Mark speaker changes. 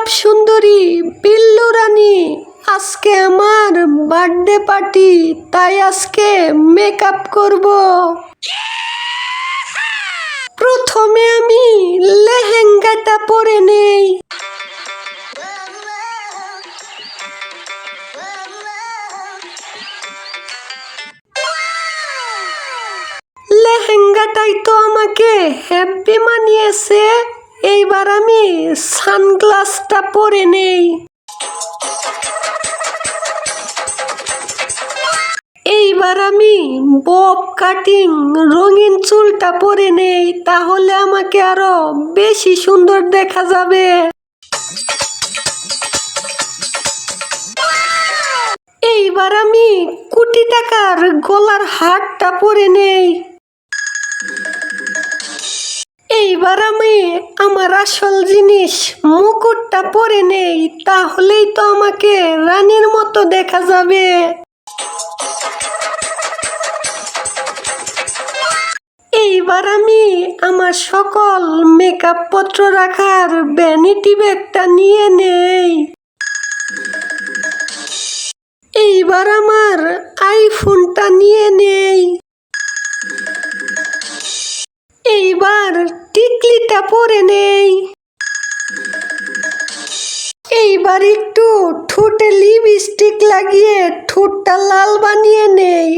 Speaker 1: Makeup সুন্দরী বিল্লু রানী, আজকে আমার বার্থডে পার্টি, তাই আজকে মেকআপ করব। প্রথমে আমি লেহেঙ্গাটা পরে নেই। লেহেঙ্গাটাই তো আমাকে হ্যাপি মানিয়েছে। এইবার আমি সানগ্লাসটা পরে নেই। এইবার আমি বব কাটিং রঙিন চুলটা পরে নেই, তাহলে আমাকে আরো বেশি সুন্দর দেখা যাবে। এইবার আমি কোটি টাকার গলার হারটা পরে নেই। এইবার আমি আমার আসল জিনিস মুকুটটা পরে নেই, তাহলেই তো আমাকে রানীর মতো দেখা যাবে। এইবার আমি আমার সকল মেকআপ পত্র রাখার ভ্যানিটি ব্যাগটা নিয়ে নেই। এইবার আমার আইফোনটা নিয়ে নেই। এইবার টিকলিটা পরে নেই। এইবার একটু ঠোঁটে লিপস্টিক লাগিয়ে ঠোঁটটা লাল বানিয়ে নেই।